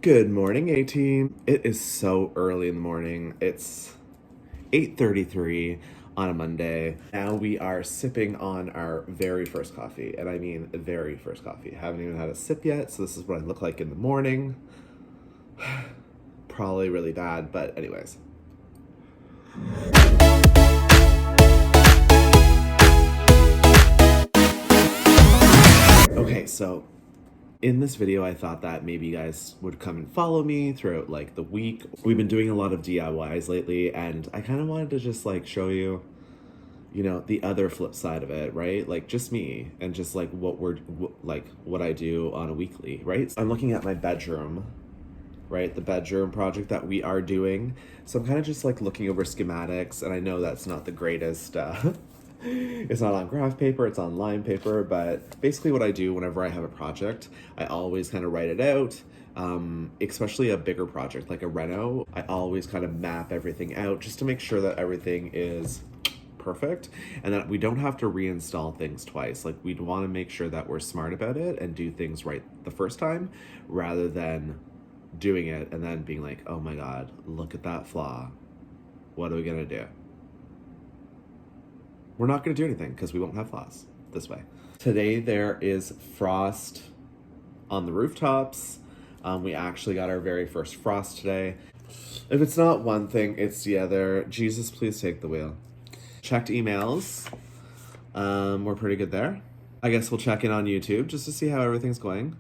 Good morning, A-Team. It is so early in the morning. It's 8:33 on a Monday. Now we are sipping on our very first coffee, and I mean very first coffee. Haven't even had a sip yet, so this is what I look like in the morning. Probably really bad, but anyways. Okay, so in this video, I thought that maybe you guys would come and follow me throughout like the week. We've been doing a lot of DIYs lately, and I kind of wanted to just like show you, the other flip side of it, right? Like just me and just like what I do on a weekly, right? I'm looking at my bedroom, right? The bedroom project that we are doing. So I'm kind of just like looking over schematics, and I know that's not the greatest, it's not on graph paper, it's on line paper, but basically what I do whenever I have a project, I always kind of write it out. Especially a bigger project like a reno, I always kind of map everything out just to make sure that everything is perfect and that we don't have to reinstall things twice. Like we'd want to make sure that we're smart about it and do things right the first time rather than doing it and then being like, oh my God, look at that flaw. What are we gonna do? We're not going to do anything because we won't have flaws this way. Today there is frost on the rooftops. We actually got our very first frost today. If it's not one thing, it's the other. Jesus, please take the wheel. Checked emails. We're pretty good there. I guess we'll check in on YouTube just to see how everything's going.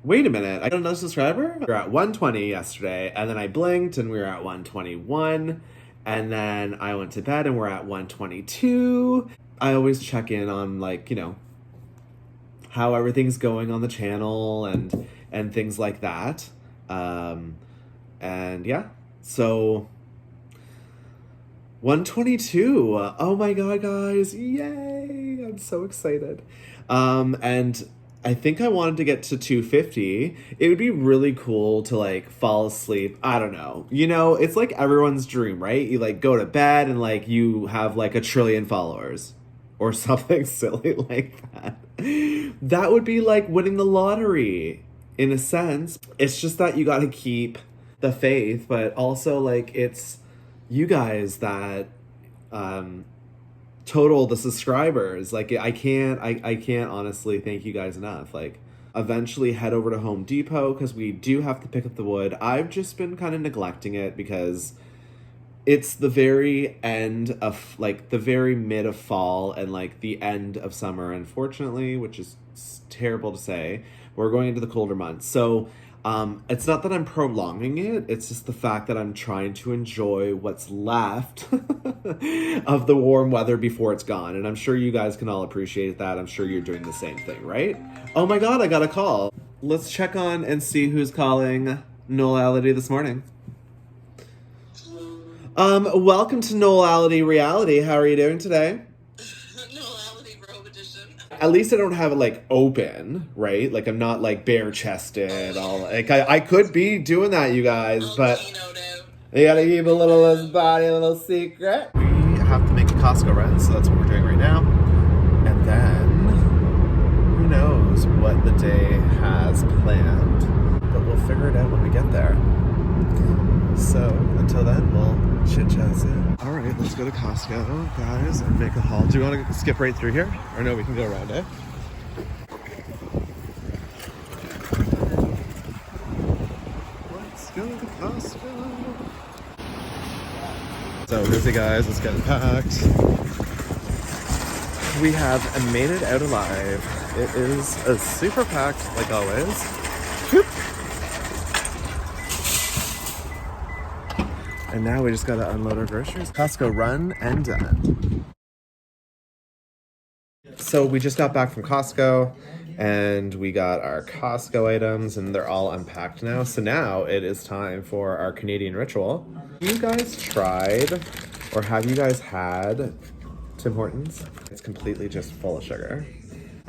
Wait a minute, I got another subscriber? We were at 120 yesterday, and then I blinked and we were at 121. And then I went to bed and we're at 122. I always check in on how everything's going on the channel and things like that. And yeah, so 122. Oh my God, guys. Yay. I'm so excited. And I think I wanted to get to 250. It would be really cool to like fall asleep. I don't know. It's like everyone's dream, right? You like go to bed and like you have like 1 trillion followers or something silly like that. That would be like winning the lottery in a sense. It's just that you got to keep the faith, but also like it's you guys that total the subscribers. Like I can't honestly thank you guys enough. Like eventually head over to Home Depot because we do have to pick up the wood. I've just been kind of neglecting it because it's the very end of like the very mid of fall and like the end of summer, unfortunately, which is terrible to say. We're going into the colder months. So it's not that I'm prolonging it, it's just the fact that I'm trying to enjoy what's left of the warm weather before it's gone. And I'm sure you guys can all appreciate that. I'm sure you're doing the same thing, right? Oh my God, I got a call. Let's check on and see who's calling Noel-Ality this morning. Welcome to Noel-Ality Reality. How are you doing today? At least I don't have it like open, right? Like I'm not like bare chested. All like I could be doing that, you guys, but you gotta keep a little of this body a little secret. We have to make a Costco run, so that's what we're doing right now. And then who knows what the day has planned, but we'll figure it out when we get there. So until then, we'll chit chat soon. All right, let's go to Costco, guys, and make a haul. Do you want to skip right through here? Or no, we can go around it. Let's go to Costco. So busy, guys. Let's get packed. We have made it out alive. It is a super packed, like always. Whoop. And now we just gotta unload our groceries. Costco run and done. So we just got back from Costco and we got our Costco items and they're all unpacked now. So now it is time for our Canadian ritual. Have you guys tried or have you guys had Tim Hortons? It's completely just full of sugar.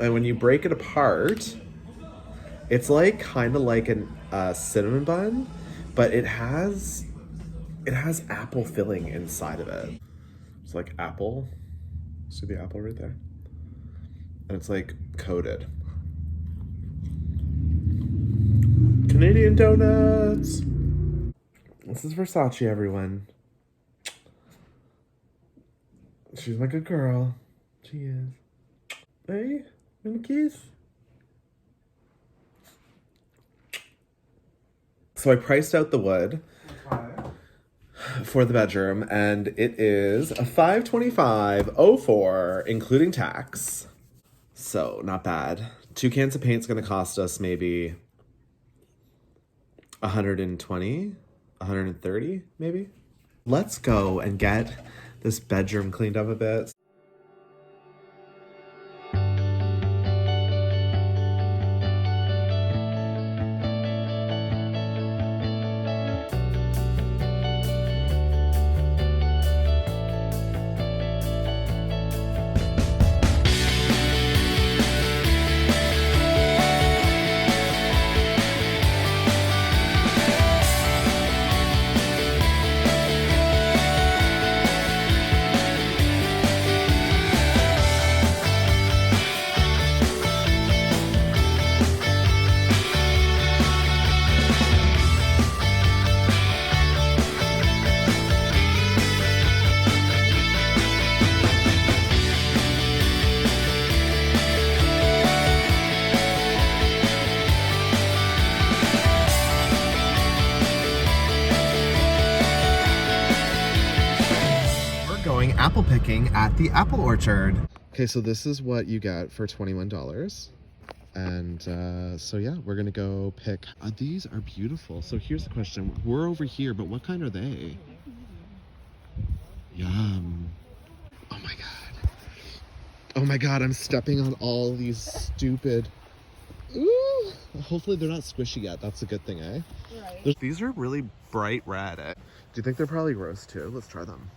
And when you break it apart, it's like kind of like a cinnamon bun, but it has apple filling inside of it. It's like apple. See the apple right there? And it's like coated. Canadian donuts. This is Versace, everyone. She's my good girl. She is. Hey, and a kiss. So I priced out the wood for the bedroom, and it is a $525.04, including tax. So not bad. 2 cans of paint's gonna cost us maybe 120, 130, maybe. Let's go and get this bedroom cleaned up a bit. Apple picking at the apple orchard. Okay, so this is what you get for $21. And so yeah, we're gonna go pick. These are beautiful. So here's the question. We're over here, but what kind are they? Yum. Oh my god. Oh my god, I'm stepping on all these stupid... Ooh! Hopefully they're not squishy yet. That's a good thing, eh? Right. These are really bright red. Do you think they're probably gross too? Let's try them.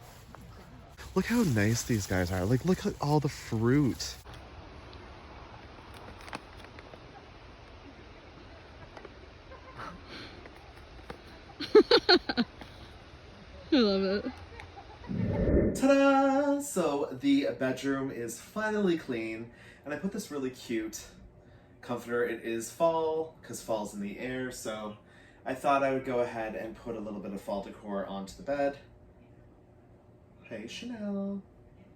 Look how nice these guys are. Like, look at all the fruit. I love it. Ta-da! So the bedroom is finally clean, and I put this really cute comforter. It is fall, because fall's in the air, so I thought I would go ahead and put a little bit of fall decor onto the bed. Hey, Chanel.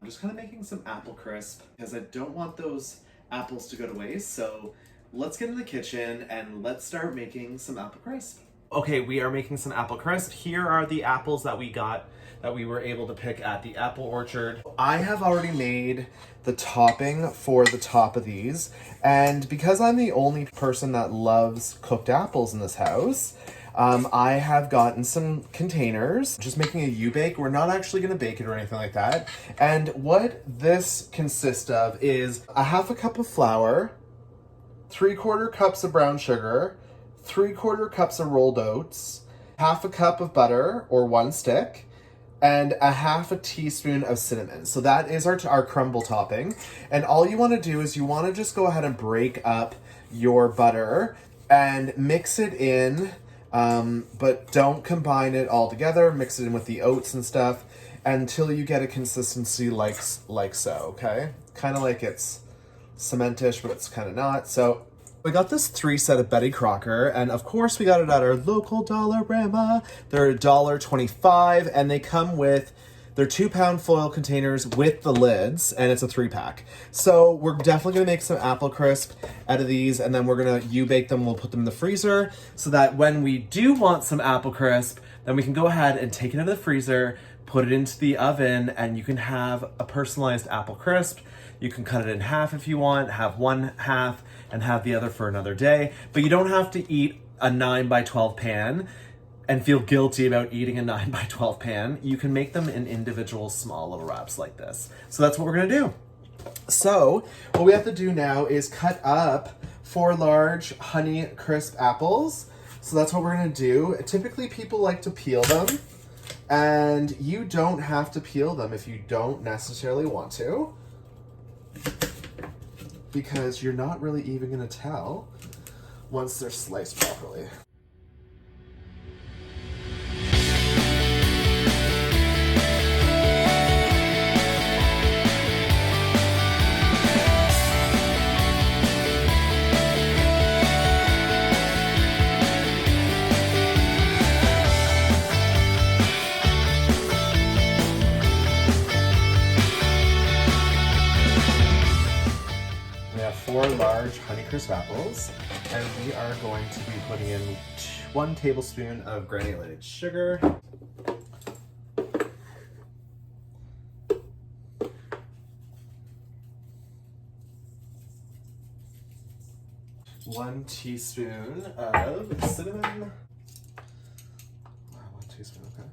I'm just kind of making some apple crisp because I don't want those apples to go to waste. So let's get in the kitchen and let's start making some apple crisp. Okay, we are making some apple crisp. Here are the apples that we got, that we were able to pick at the apple orchard. I have already made the topping for the top of these. And because I'm the only person that loves cooked apples in this house, I have gotten some containers, just making a U-bake. We're not actually gonna bake it or anything like that. And what this consists of is a half a cup of flour, 3/4 cups of brown sugar, 3/4 cups of rolled oats, half a cup of butter or 1 stick, and a half a teaspoon of cinnamon. So that is our crumble topping. And all you wanna do is you wanna just go ahead and break up your butter and mix it in, but don't combine it all together. Mix it in with the oats and stuff until you get a consistency like so, okay? Kind of like it's cementish, but it's kind of not. So we got this 3 set of Betty Crocker, and of course we got it at our local Dollarama. They're $1.25, and they come with they're 2-pound foil containers with the lids, and it's a 3-pack. So we're definitely gonna make some apple crisp out of these, and then we're gonna U-bake them. We'll put them in the freezer so that when we do want some apple crisp, then we can go ahead and take it out of the freezer, put it into the oven, and you can have a personalized apple crisp. You can cut it in half if you want, have one half and have the other for another day, but you don't have to eat a 9x12 pan and feel guilty about eating a 9x12 pan. You can make them in individual small little wraps like this. So that's what we're gonna do. So what we have to do now is cut up 4 large Honey Crisp apples. So that's what we're gonna do. Typically people like to peel them, and you don't have to peel them if you don't necessarily want to, because you're not really even gonna tell once they're sliced properly. crisp apples, and we are going to be putting in 1 tablespoon of granulated sugar. One teaspoon of cinnamon. Wow, 1 teaspoon, okay.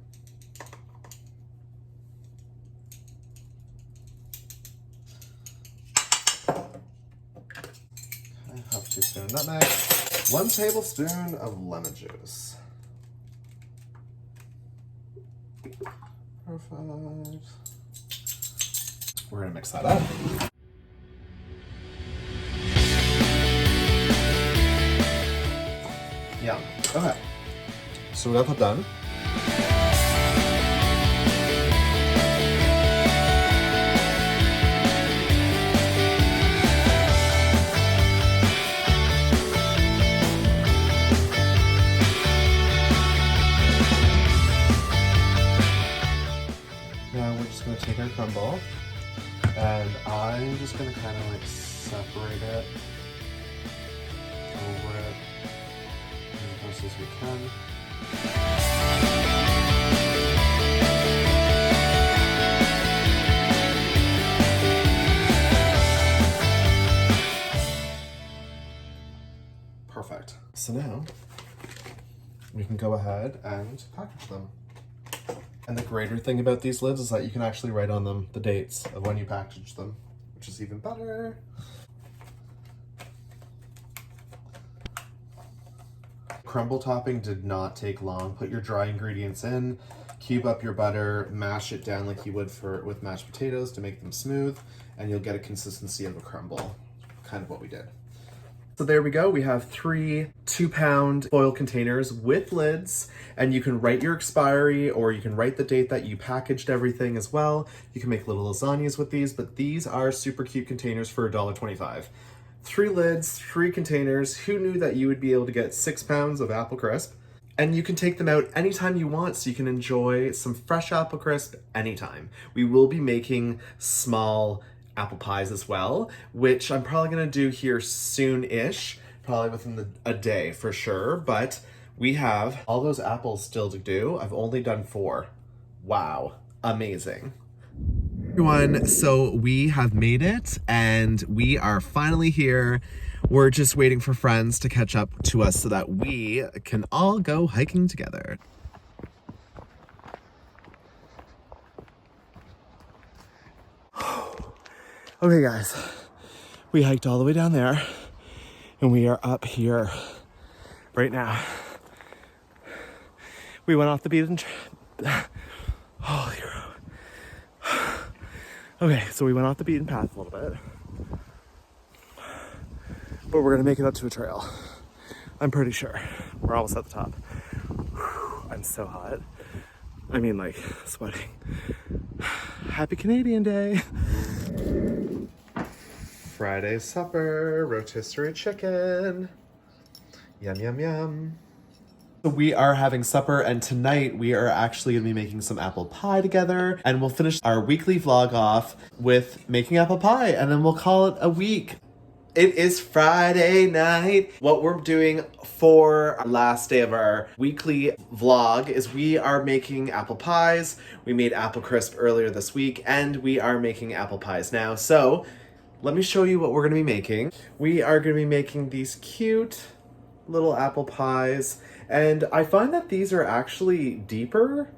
Half teaspoon of nutmeg. 1 tablespoon of lemon juice. Perfect. We're gonna mix that up. Yum. Okay. So we got that done. Now we're just going to take our crumble, and I'm just going to kind of like separate it over it as close as we can. Perfect. So now we can go ahead and package them. And the greater thing about these lids is that you can actually write on them the dates of when you package them, which is even better. Crumble topping did not take long. Put your dry ingredients in, cube up your butter, mash it down like you would with mashed potatoes to make them smooth, and you'll get a consistency of a crumble, kind of what we did. So there we go. We have 3 2-pound foil containers with lids, and you can write your expiry, or you can write the date that you packaged everything as well. You can make little lasagnas with these, but these are super cute containers for $1.25. 3 lids, 3 containers. Who knew that you would be able to get 6 pounds of apple crisp? And you can take them out anytime you want, so you can enjoy some fresh apple crisp anytime. We will be making small apple pies as well, which I'm probably gonna do here soon-ish, probably within a day for sure, but we have all those apples still to do. I've only done 4. Wow, amazing. Everyone, so we have made it, and we are finally here. We're just waiting for friends to catch up to us so that we can all go hiking together. Okay guys, we hiked all the way down there, and we are up here right now. We went off the beaten holy crap. Okay, so we went off the beaten path a little bit, but we're gonna make it up to a trail. I'm pretty sure. We're almost at the top. Whew, I'm so hot. I mean, like, sweating. Happy Canadian Day. Friday supper, rotisserie chicken. Yum, yum, yum. So we are having supper, and tonight we are actually gonna be making some apple pie together, and we'll finish our weekly vlog off with making apple pie, and then we'll call it a week. It is Friday night. What we're doing for our last day of our weekly vlog is we are making apple pies. We made apple crisp earlier this week, and we are making apple pies now. So let me show you what we're gonna be making. We are gonna be making these cute little apple pies, and I find that these are actually deeper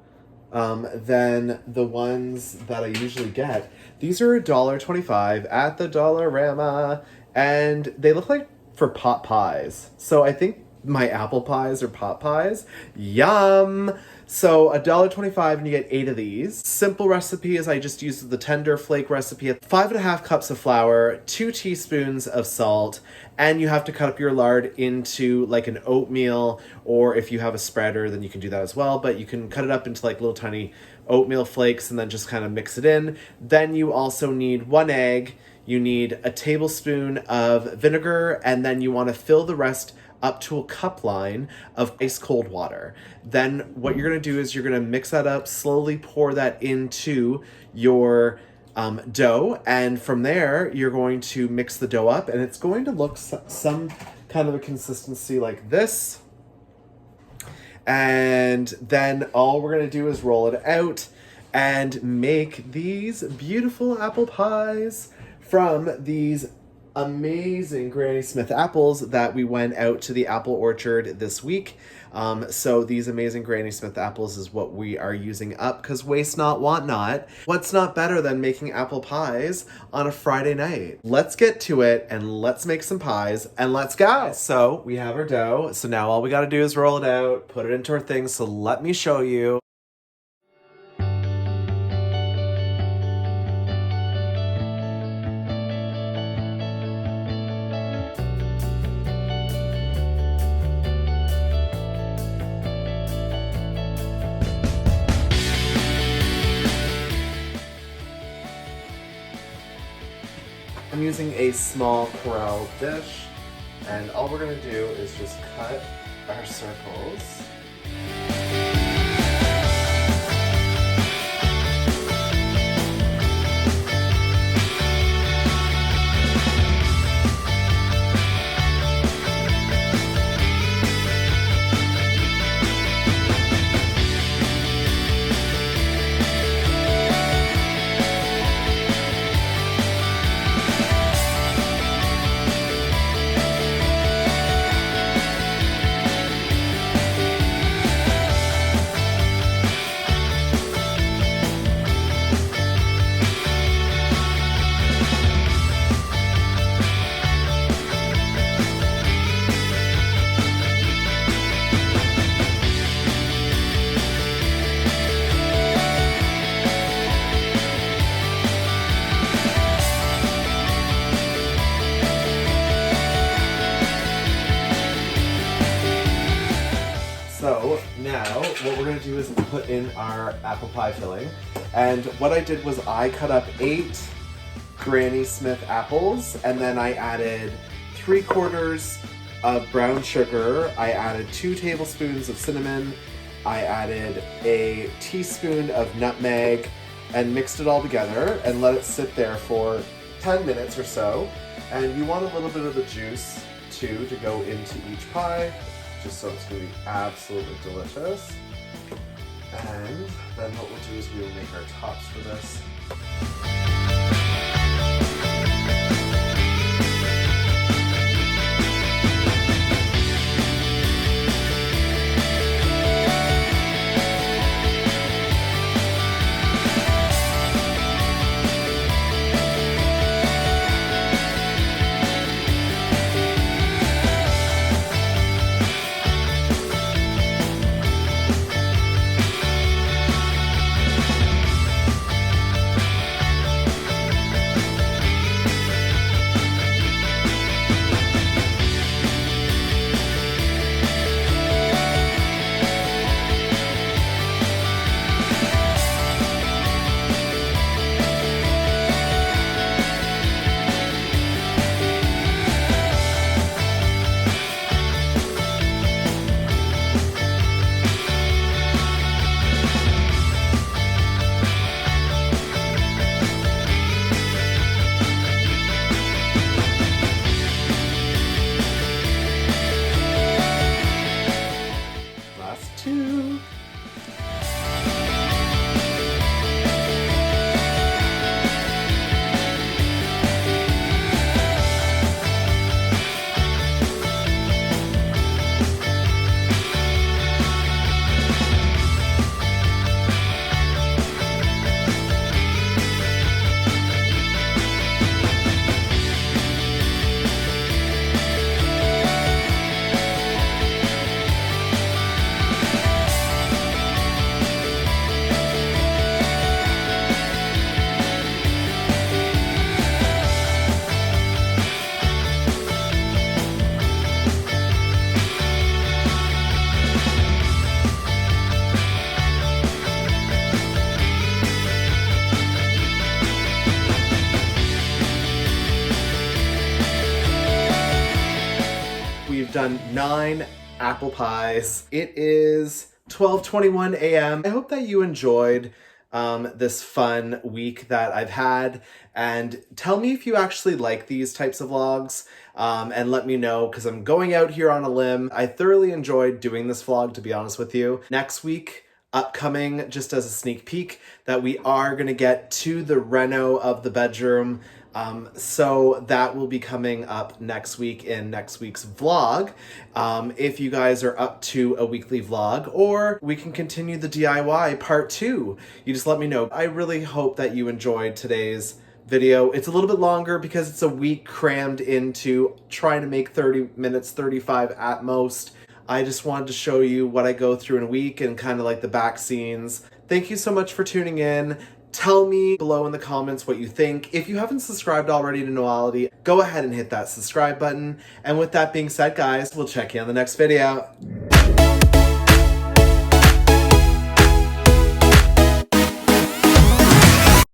than the ones that I usually get. These are $1.25 at the Dollarama, and they look like for pot pies. So I think my apple pies are pot pies. Yum! So $1.25 and you get 8 of these. Simple recipe is I just use the tender flake recipe. 5.5 cups of flour, 2 teaspoons of salt, and you have to cut up your lard into like an oatmeal, or if you have a spreader, then you can do that as well, but you can cut it up into like little tiny oatmeal flakes and then just kind of mix it in. Then you also need 1 egg, you need a tablespoon of vinegar, and then you want to fill the rest up to a cup line of ice cold water. Then what you're gonna do is you're gonna mix that up, slowly pour that into your dough. And from there, you're going to mix the dough up, and it's going to look some kind of a consistency like this. And then all we're going to do is roll it out and make these beautiful apple pies from these amazing Granny Smith apples that we went out to the apple orchard this week. So these amazing Granny Smith apples is what we are using up, because waste not, want not. What's not better than making apple pies on a Friday night? Let's get to it and let's make some pies and let's go. So we have our dough. So now all we got to do is roll it out, put it into our thing. So let me show you. I'm using a small corral dish, and all we're going to do is just cut our circles. So now what we're going to do is put in our apple pie filling. And what I did was I cut up 8 Granny Smith apples, and then I added 3/4 of brown sugar. I added 2 tablespoons of cinnamon. I added a teaspoon of nutmeg and mixed it all together and let it sit there for 10 minutes or so. And you want a little bit of the juice too to go into each pie, just so it's going to be absolutely delicious. And then what we'll do is we will make our tops for this. We've done 9 apple pies. It is 12:21 a.m. I hope that you enjoyed this fun week that I've had, and tell me if you actually like these types of vlogs, and let me know, because I'm going out here on a limb. I thoroughly enjoyed doing this vlog, to be honest with you. Next week, upcoming, just as a sneak peek, that we are going to get to the reno of the bedroom. So that will be coming up next week in next week's vlog. If you guys are up to a weekly vlog, or we can continue the DIY part 2, you just let me know. I really hope that you enjoyed today's video. It's a little bit longer because it's a week crammed into trying to make 30 minutes, 35 at most. I just wanted to show you what I go through in a week and kind of like the back scenes. Thank you so much for tuning in. Tell me below in the comments what you think. If you haven't subscribed already to Noel-Ality, go ahead and hit that subscribe button. And with that being said, guys, we'll check you on the next video.